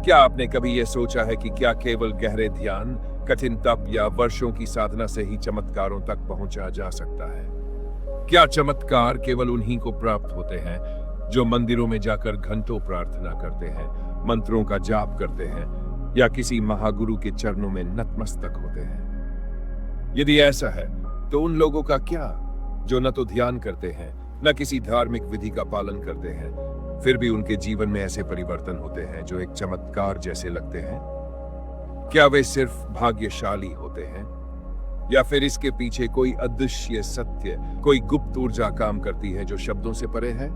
क्या आपने कभी यह सोचा है कि क्या केवल गहरे ध्यान, कठिन तप या वर्षों की साधना से ही चमत्कारों तक पहुंचा जा सकता है? क्या चमत्कार केवल उन्हीं को प्राप्त होते हैं जो मंदिरों में जाकर घंटों प्रार्थना करते हैं, मंत्रों का जाप करते हैं या किसी महागुरु के चरणों में नतमस्तक होते हैं? यदि ऐसा है तो उन लोगों का क्या जो न तो ध्यान करते हैं न किसी धार्मिक विधि का पालन करते हैं, फिर भी उनके जीवन में ऐसे परिवर्तन होते हैं जो एक चमत्कार जैसे लगते हैं? क्या वे सिर्फ भाग्यशाली होते हैं या फिर इसके पीछे कोई अदृश्य सत्य, कोई गुप्त ऊर्जा काम करती है जो शब्दों से परे है?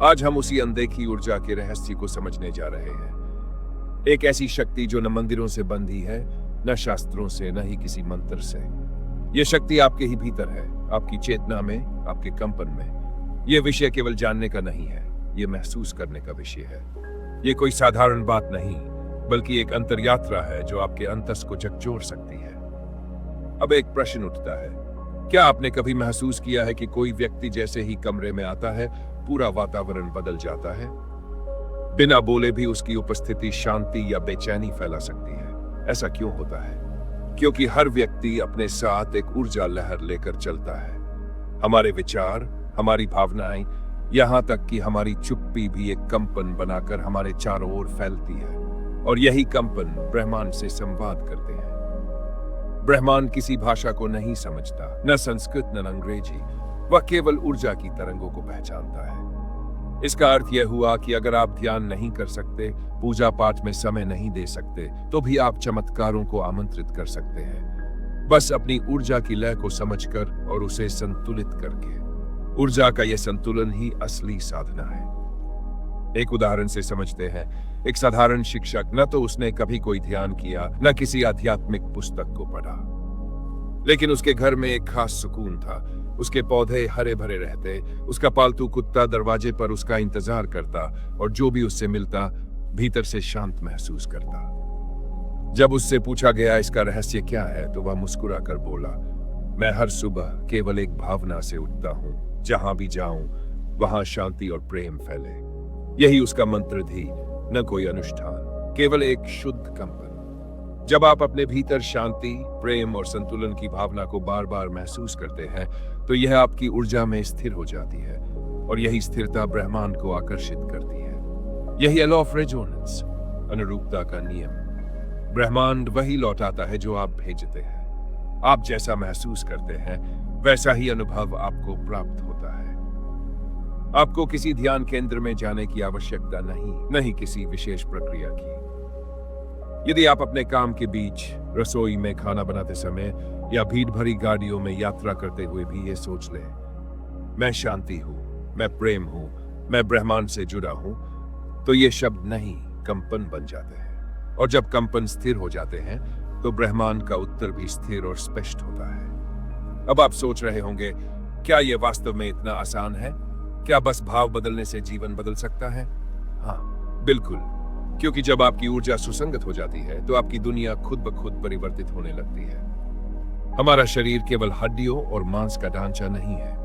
आज हम उसी अनदेखी ऊर्जा के रहस्य को समझने जा रहे हैं। एक ऐसी शक्ति जो न मंदिरों से बंधी है, न शास्त्रों से, न ही किसी मंत्र से। यह शक्ति आपके ही भीतर है, आपकी चेतना में, आपके कंपन में। यह विषय केवल जानने का नहीं है, यह महसूस करने का विषय है। यह कोई साधारण बात नहीं, बल्कि एक अंतरयात्रा है जो आपके अंतस को झकझोर सकती है। अब एक प्रश्न उठता है, क्या आपने कभी महसूस किया है कि कोई व्यक्ति जैसे ही कमरे में आता है, पूरा वातावरण बदल जाता है? बिना बोले भी उसकी उपस्थिति शांति या बेचैनी फैला सकती है। ऐसा क्यों होता है? क्योंकि हर व्यक्ति अपने साथ एक ऊर्जा लहर लेकर चलता है। हमारे विचार, हमारी भावनाएं, यहां तक कि हमारी चुप्पी भी एक कंपन बनाकर हमारे चारों ओर फैलती है, और यही कंपन ब्रह्मांड से संवाद करते हैं। ब्रह्मांड किसी भाषा को नहीं समझता, न संस्कृत न अंग्रेजी। वह केवल ऊर्जा की तरंगों को पहचानता है। इसका अर्थ यह हुआ कि अगर आप ध्यान नहीं कर सकते, पूजा पाठ में समय नहीं दे सकते, तो भी आप चमत्कारों को आमंत्रित कर सकते हैं, बस अपनी ऊर्जा की लय को समझकर और उसे संतुलित करके। ऊर्जा का यह संतुलन ही असली साधना है। एक उदाहरण से समझते हैं। एक साधारण शिक्षक, न तो उसने कभी कोई ध्यान किया, न किसी आध्यात्मिक पुस्तक को पढ़ा, लेकिन उसके घर में एक खास सुकून था। उसके पौधे हरे भरे रहते, उसका पालतू कुत्ता दरवाजे पर उसका इंतजार करता, और जो भी उससे मिलता भीतर से शांत महसूस करता। जब उससे पूछा गया इसका रहस्य क्या है, तो वह मुस्कुरा कर बोला, मैं हर सुबह केवल एक भावना से उठता हूं, जहां भी जाऊं वहां शांति और प्रेम फैले। यही उसका मंत्र थी, न कोई अनुष्ठान, केवल एक शुद्ध कंपन। जब आप अपने भीतर शांति, प्रेम और संतुलन की भावना को बार बार महसूस करते हैं, तो यह आपकी ऊर्जा में स्थिर हो जाती है, और यही स्थिरता ब्रह्मांड को आकर्षित करती है। यही लॉ ऑफ रेजोनेंस, अनुरूपता का नियम। ब्रह्मांड वही लौटाता है जो आप भेजते हैं। आप जैसा महसूस करते हैं, वैसा ही अनुभव आपको प्राप्त होता है। आपको किसी ध्यान केंद्र में जाने की आवश्यकता नहीं किसी विशेष प्रक्रिया की। यदि आप अपने काम के बीच, रसोई में खाना बनाते समय या भीड़ भरी गाड़ियों में यात्रा करते हुए भी ये सोच लें, मैं शांति हूं, मैं प्रेम हूं, मैं ब्रह्मांड से जुड़ा हूं, तो ये शब्द नहीं, कंपन बन जाते हैं। और जब कंपन स्थिर हो जाते हैं, तो ब्रह्मांड का उत्तर भी स्थिर और स्पष्ट होता है। अब आप सोच रहे होंगे, क्या यह वास्तव में इतना आसान है? क्या बस भाव बदलने से जीवन बदल सकता है? हाँ, बिल्कुल। क्योंकि जब आपकी ऊर्जा सुसंगत हो जाती है, तो आपकी दुनिया खुद ब खुद परिवर्तित होने लगती है। हमारा शरीर केवल हड्डियों और मांस का ढांचा नहीं है,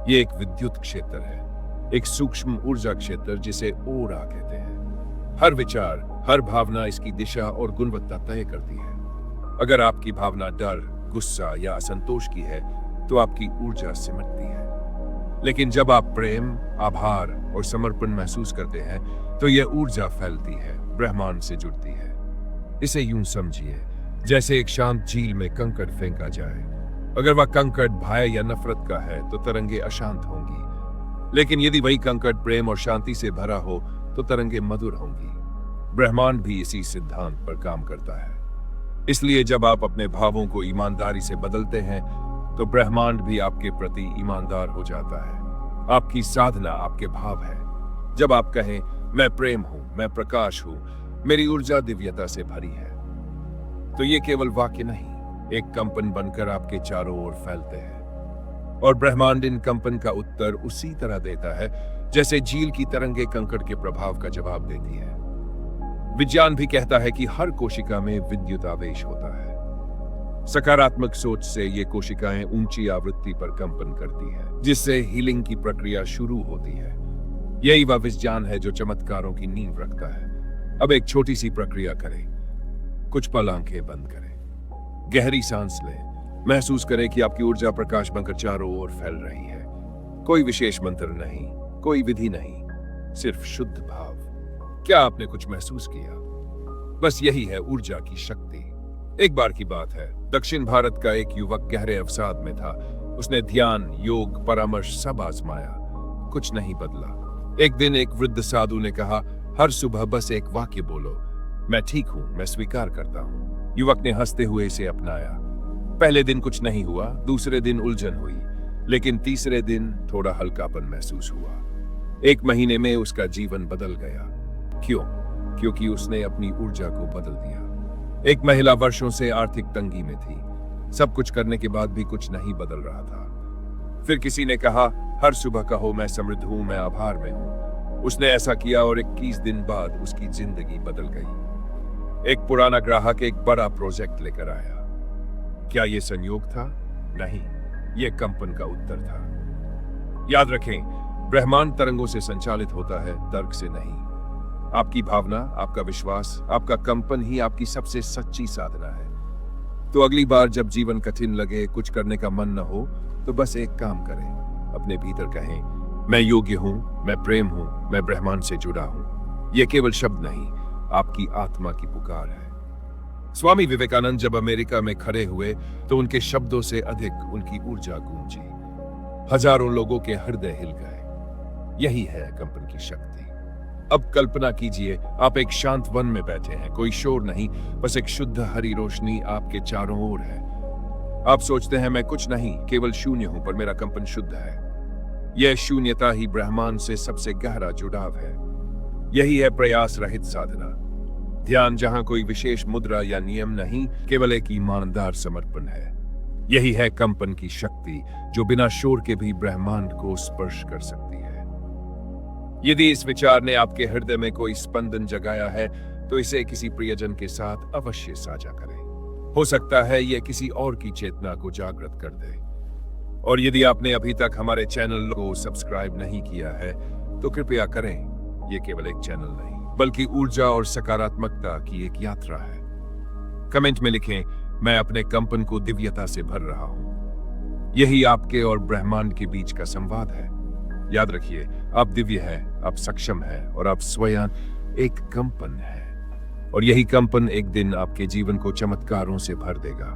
ये एक विद्युत क्षेत्र है, एक सूक्ष्म ऊर्जा क्षेत्र जिसे ओरा कहते हैं। हर विचार, हर भावना इसकी दिशा और गुणवत्ता तय करती है। अगर आपकी भावना डर, गुस्सा या असंतोष की है, तो आपकी ऊर्जा सिमटती है। लेकिन जब आप प्रेम, आभार और समर्पण महसूस करते हैं, तो यह ऊर्जा फैलती है, ब्रह्मांड से जुड़ती है। इसे यूं समझिए, जैसे एक शांत झील में कंकड़ फेंका जाए। अगर वह कंकड़ भय या नफरत का है, तो तरंगे अशांत होंगी। लेकिन यदि वही कंकड़ प्रेम और शांति से भरा हो, तो तरंगे मधुर होंगी। ब्रह्मांड भी इसी सिद्धांत पर काम करता है। इसलिए जब आप अपने भावों को ईमानदारी से बदलते हैं, तो ब्रह्मांड भी आपके प्रति ईमानदार हो जाता है। आपकी साधना आपके भाव है। जब आप कहें, मैं प्रेम हूं, मैं प्रकाश हूं, मेरी ऊर्जा दिव्यता से भरी है, तो ये केवल वाक्य नहीं, एक कंपन बनकर आपके चारों ओर फैलते हैं। और ब्रह्मांड इन कंपन का उत्तर उसी तरह देता है, जैसे झील की तरंगे कंकड़ के प्रभाव का जवाब देती है। विज्ञान भी कहता है कि हर कोशिका में विद्युत आवेश होता है। सकारात्मक सोच से ये कोशिकाएं ऊंची आवृत्ति पर कंपन करती हैं, जिससे हीलिंग की प्रक्रिया शुरू होती है। यही वह विज्ञान है जो चमत्कारों की नींव रखता है। अब एक छोटी सी प्रक्रिया करें। कुछ पल आंखें बंद करें, गहरी सांस लें, महसूस करें कि आपकी ऊर्जा प्रकाश बनकर चारों ओर फैल रही है। कोई विशेष मंत्र नहीं, कोई विधि नहीं, सिर्फ शुद्ध भाव। क्या आपने कुछ महसूस किया? बस यही है ऊर्जा की शक्ति। एक बार की बात है, दक्षिण भारत का एक युवक गहरे अवसाद में था। उसने ध्यान, योग, परामर्श सब आजमाया, कुछ नहीं बदला। एक दिन एक वृद्ध साधु ने कहा, हर सुबह बस एक वाक्य बोलो, मैं ठीक हूं, मैं स्वीकार करता हूं। युवक ने हंसते हुए इसे अपनाया। पहले दिन कुछ नहीं हुआ, दूसरे दिन उलझन हुई, लेकिन तीसरे दिन थोड़ा हल्कापन महसूस हुआ। 1 महीने में उसका जीवन बदल गया। क्यों? क्योंकि उसने अपनी ऊर्जा को बदल दिया। एक महिला वर्षों से आर्थिक तंगी में थी, सब कुछ करने के बाद भी कुछ नहीं बदल रहा था। फिर किसी ने कहा, हर सुबह कहो मैं समृद्ध हूं, मैं आभार में हूं। उसने ऐसा किया और 21 दिन बाद उसकी जिंदगी बदल गई। एक पुराना ग्राहक एक बड़ा प्रोजेक्ट लेकर आया। क्या यह संयोग था? नहीं, यह कंपन का उत्तर था। याद रखें, ब्रह्मांड तरंगों से संचालित होता है, तर्क से नहीं। आपकी भावना, आपका विश्वास, आपका कंपन ही आपकी सबसे सच्ची साधना है। तो अगली बार जब जीवन कठिन लगे, कुछ करने का मन न हो, तो बस एक काम करें, अपने भीतर कहें, मैं योग्य हूं, मैं प्रेम हूं, मैं ब्रह्मांड से जुड़ा हूं। यह केवल शब्द नहीं, आपकी आत्मा की पुकार है। स्वामी विवेकानंद जब अमेरिका में खड़े हुए तो उनके शब्दों से अधिक उनकी ऊर्जा गूंजी। हजारों लोगों के हृदय हिल गए। यही है कंपन की शक्ति। अब कल्पना कीजिए, आप एक शांत वन में बैठे हैं, कोई शोर नहीं, बस एक शुद्ध हरी रोशनी आपके चारों ओर है। आप सोचते हैं मैं कुछ नहीं, केवल शून्य हूं, पर मेरा कंपन शुद्ध है। यह शून्यता ही ब्रह्मांड से सबसे गहरा जुड़ाव है। यही है प्रयास रहित साधना। ध्यान जहां कोई विशेष मुद्रा या नियम नहीं, केवल एक ईमानदार समर्पण है। यही है कंपन की शक्ति, जो बिना शोर के भी ब्रह्मांड को स्पर्श कर सकती है। यदि इस विचार ने आपके हृदय में कोई स्पंदन जगाया है, तो इसे किसी प्रियजन के साथ अवश्य साझा करें। हो सकता है यह किसी और की चेतना को जागृत कर दे। और यदि आपने अभी तक हमारे चैनल को सब्सक्राइब नहीं किया है, तो कृपया करें। यह केवल एक चैनल नहीं, बल्कि ऊर्जा और सकारात्मकता की एक यात्रा है। कमेंट में लिखें, मैं अपने कंपन को दिव्यता से भर रहा हूं। यही आपके और ब्रह्मांड के बीच का संवाद है। याद रखिए, आप दिव्य हैं, आप सक्षम हैं, और आप स्वयं एक कंपन है। और यही कंपन एक दिन आपके जीवन को चमत्कारों से भर देगा।